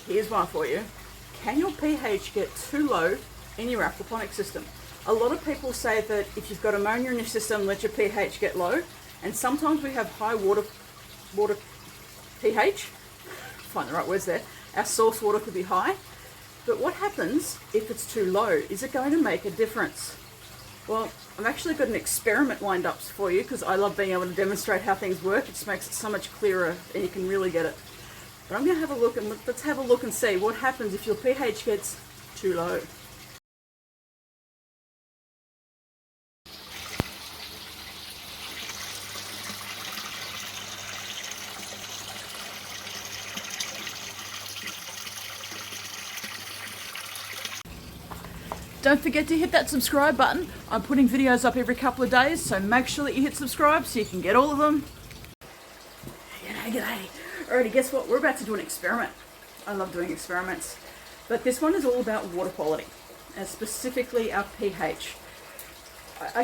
Here's one for you. Can your pH get too low in your aquaponics system? A lot of people say that if you've got ammonia in your system, let your pH get low. And sometimes we have high water pH. Find the right words there. Our source water could be high. But what happens if it's too low? Is it going to make a difference? Well, I've actually got an experiment lined up for you because I love being able to demonstrate how things work. It just makes it so much clearer and you can really get it. But I'm going to have a look and let's have a look and see what happens if your pH gets too low. Don't forget to hit that subscribe button. I'm putting videos up every couple of days, so make sure that you hit subscribe so you can get all of them. G'day. Alrighty, guess what? We're about to do an experiment. I love doing experiments. But this one is all about water quality, and specifically our pH. I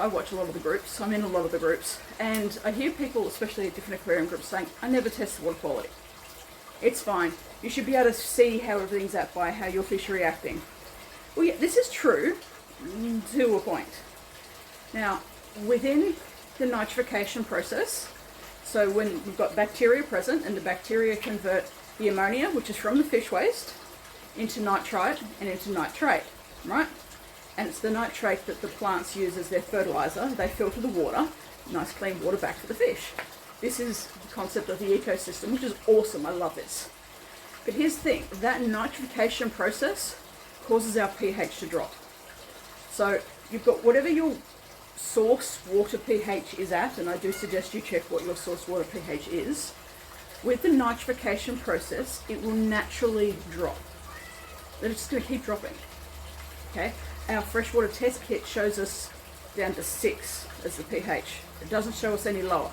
watch a lot of the groups, I'm in a lot of the groups, and I hear people, especially at different aquarium groups, saying, I never test the water quality. It's fine. You should be able to see how everything's at by how your fish are reacting. Well, yeah, this is true to a point. Now, within the nitrification process, so when we've got bacteria present and the bacteria convert the ammonia, which is from the fish waste, into nitrite and into nitrate, right? And it's the nitrate that the plants use as their fertilizer. They filter the water, nice clean water back for the fish. This is the concept of the ecosystem, which is awesome. I love this. But here's the thing, that nitrification process causes our pH to drop. So you've got whatever your source water pH is at, and I do suggest you check what your source water pH is. With the nitrification process, it will naturally drop. It's just going to keep dropping. Okay, our freshwater test kit shows us down to 6 as the pH. It doesn't show us any lower.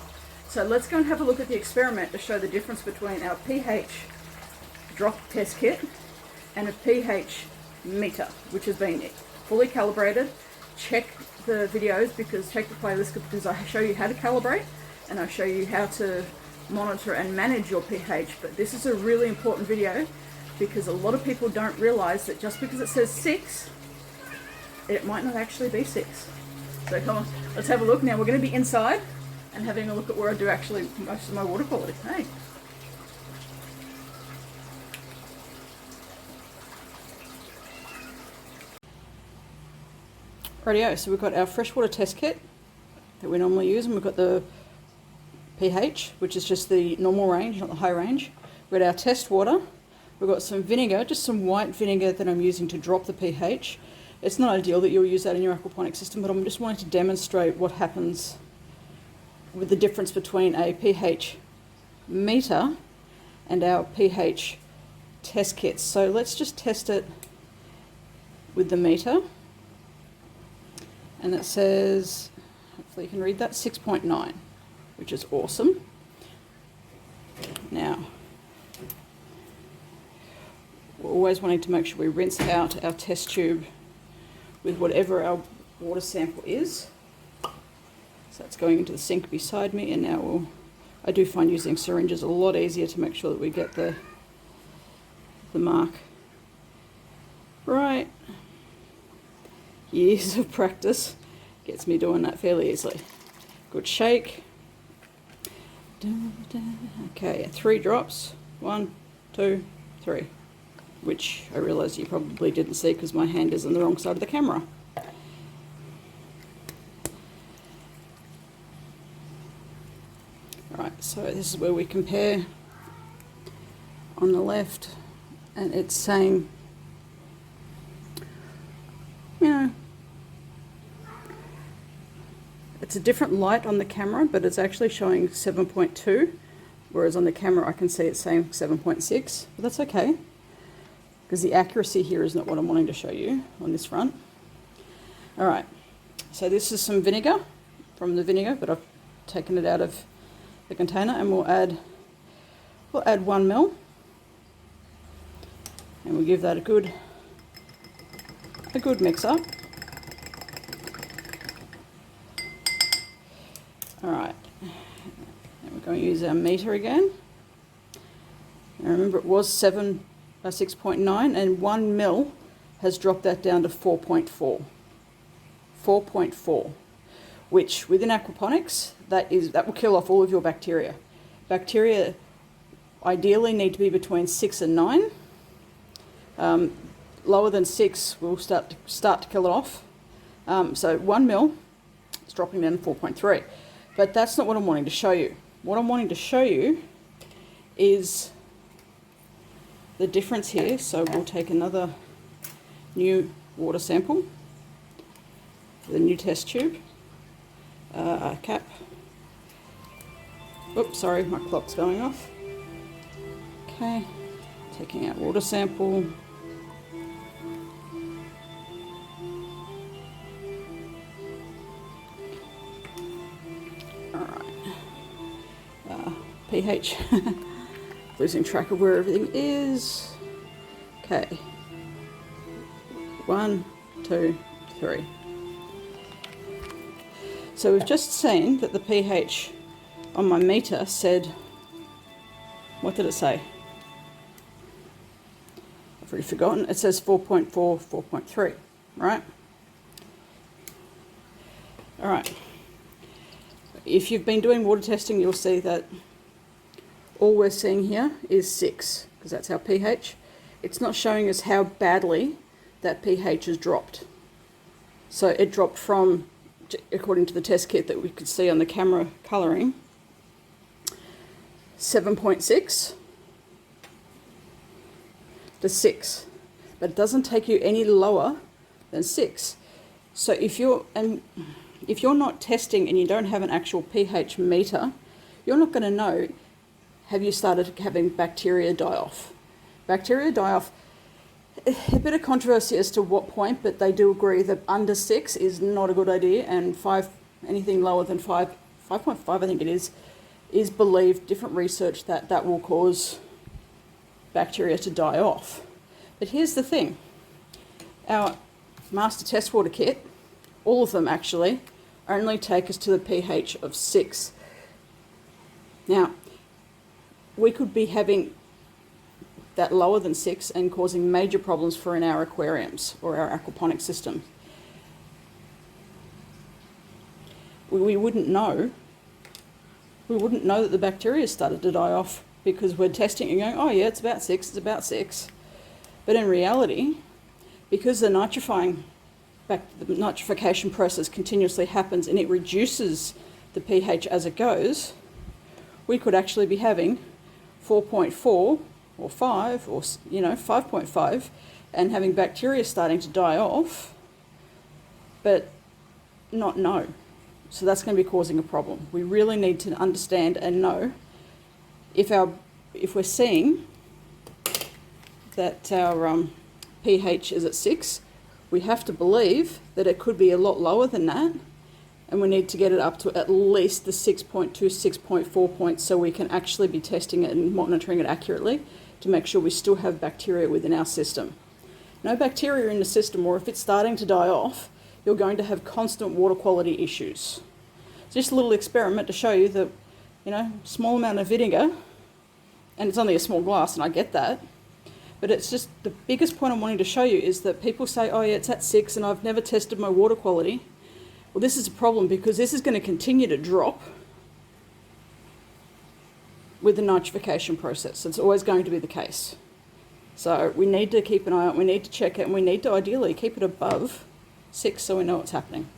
So let's go and have a look at the experiment to show the difference between our pH drop test kit and a pH meter, which has been fully calibrated. Check the videos, check the playlist, because I show you how to calibrate and I show you how to monitor and manage your pH. But this is a really important video because a lot of people don't realize that just because it says 6, it might not actually be 6. So come on, let's have a look. Now we're going to be inside and having a look at where I do actually most of my water quality. Hey. Rightio, so we've got our freshwater test kit that we normally use, and we've got the pH, which is just the normal range, not the high range. We've got our test water. We've got some vinegar, just some white vinegar that I'm using to drop the pH. It's not ideal that you'll use that in your aquaponics system, but I'm just wanting to demonstrate what happens with the difference between a pH meter and our pH test kits. So let's just test it with the meter. And it says, hopefully you can read that, 6.9, which is awesome. Now, we're always wanting to make sure we rinse out our test tube with whatever our water sample is. So that's going into the sink beside me, and now I do find using syringes a lot easier to make sure that we get the mark right. Years of practice gets me doing that fairly easily. Good shake. Okay, 3 drops. 1, 2, 3. Which I realise you probably didn't see because my hand is on the wrong side of the camera. Right, so this is where we compare on the left, and it's saying, you know, it's a different light on the camera, but it's actually showing 7.2, whereas on the camera I can see it's saying 7.6, but that's okay, because the accuracy here is not what I'm wanting to show you on this front. Alright, so this is some vinegar from the vinegar, but I've taken it out of the container, and we'll add 1 ml, and we'll give that a good mix up. Alright, and we're going to use our meter again. Now remember, it was 6.9, and 1 mil has dropped that down to 4.4. 4.4, which within aquaponics, that will kill off all of your bacteria. Bacteria ideally need to be between 6 and 9. Lower than 6 will start to kill it off. So 1 mil is dropping down to 4.3. But that's not what I'm wanting to show you. What I'm wanting to show you is the difference here. So we'll take another new water sample, the new test tube, cap. Oops, sorry, my clock's going off. Okay, taking out water sample. pH, losing track of where everything is. Okay, 1, 2, 3. So we've just seen that the pH on my meter said, what did it say? I've already forgotten. It says 4.4, 4.3, right? All right. If you've been doing water testing, you'll see that all we're seeing here is 6, because that's our pH. It's not showing us how badly that pH has dropped. So it dropped from, according to the test kit that we could see on the camera colouring, 7.6 to 6. But it doesn't take you any lower than 6. So if you're not testing and you don't have an actual pH meter, you're not going to know, have you started having bacteria die off. Bacteria die off, a bit of controversy as to what point, but they do agree that under 6 is not a good idea, and 5, anything lower than 5, 5.5 I think it is believed, different research, that will cause bacteria to die off. But here's the thing, our master test water kit, all of them actually, only take us to the pH of 6. Now, we could be having that lower than 6 and causing major problems for in our aquariums or our aquaponic system. We wouldn't know. We wouldn't know that the bacteria started to die off because we're testing and going, oh yeah, it's about 6, it's about 6. But in reality, because the nitrification process continuously happens and it reduces the pH as it goes, we could actually be having 4.4 or 5 or 5.5 and having bacteria starting to die off, but not know. So that's going to be causing a problem. We really need to understand and know if we're seeing that our pH is at 6, we have to believe that it could be a lot lower than that, and we need to get it up to at least the 6.2, 6.4 points so we can actually be testing it and monitoring it accurately to make sure we still have bacteria within our system. No bacteria in the system, or if it's starting to die off, you're going to have constant water quality issues. It's just a little experiment to show you that, small amount of vinegar, and it's only a small glass, and I get that, but it's just the biggest point I'm wanting to show you is that people say, oh yeah, it's at 6 and I've never tested my water quality. Well, this is a problem because this is going to continue to drop with the nitrification process. It's always going to be the case. So we need to keep an eye on it, we need to check it, and we need to ideally keep it above 6 so we know what's happening.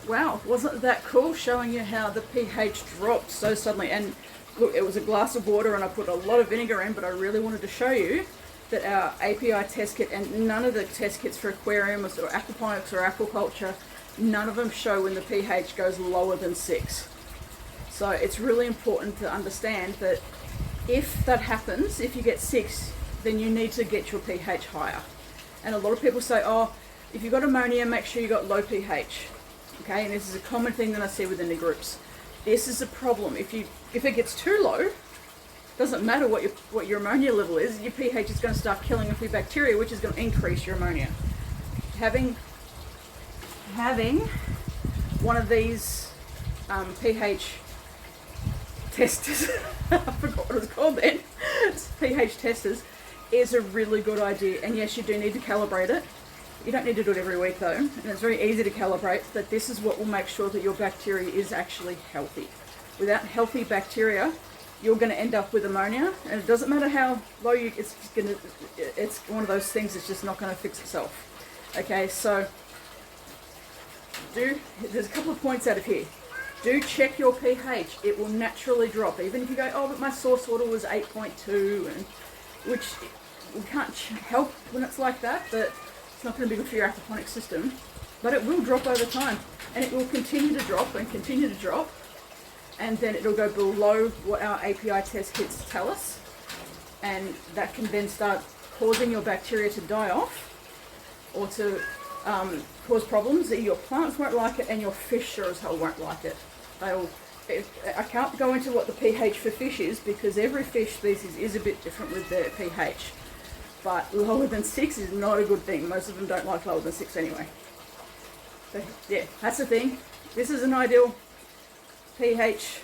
Wow, wasn't that cool, showing you how the pH dropped so suddenly? And look, it was a glass of water and I put a lot of vinegar in, but I really wanted to show you that our API test kit, and none of the test kits for aquariums or aquaponics or aquaculture, none of them show when the pH goes lower than 6. So it's really important to understand that if that happens, if you get 6, then you need to get your pH higher. And a lot of people say, oh, if you've got ammonia, make sure you've got low pH. Okay, and this is a common thing that I see within the groups. This is a problem. If it gets too low, doesn't matter what your ammonia level is, your pH is going to start killing off your bacteria, which is going to increase your ammonia. Having one of these pH testers, I forgot what it was called then, pH testers, is a really good idea. And yes, you do need to calibrate it. You don't need to do it every week though, and it's very easy to calibrate, but this is what will make sure that your bacteria is actually healthy. Without healthy bacteria, you're going to end up with ammonia, and it doesn't matter how low you, it's one of those things that's just not going to fix itself. Okay, so there's a couple of points out of here. Do check your pH. It will naturally drop, even if you go, oh, but my source water was 8.2, and which we can't help when it's like that, but it's not going to be good for your aquaponics system. But it will drop over time, and it will continue to drop and continue to drop, and then it'll go below what our API test kits tell us, and that can then start causing your bacteria to die off, or to cause problems. Your plants won't like it, and your fish sure as hell won't like it. I can't go into what the pH for fish is, because every fish species is a bit different with their pH. But lower than 6 is not a good thing. Most of them don't like lower than 6 anyway. So yeah, that's the thing. This is an ideal pH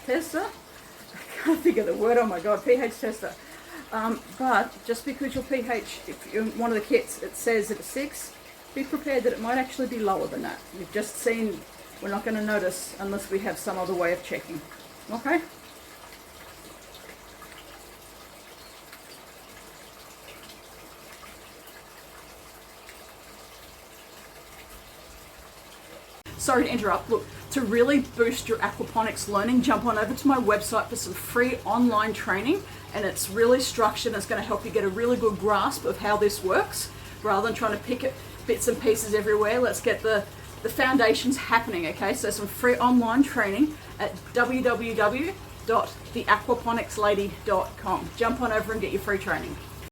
tester. I can't think of the word, oh my god, pH tester. But just because your pH, if you're in one of the kits, it says it's 6, be prepared that it might actually be lower than that. You've just seen, we're not going to notice unless we have some other way of checking. Okay? Sorry to interrupt. Look, to really boost your aquaponics learning, jump on over to my website for some free online training, and it's really structured and it's going to help you get a really good grasp of how this works, rather than trying to pick it bits and pieces everywhere. Let's get the foundations happening, okay? So some free online training at www.theaquaponicslady.com. Jump on over and get your free training.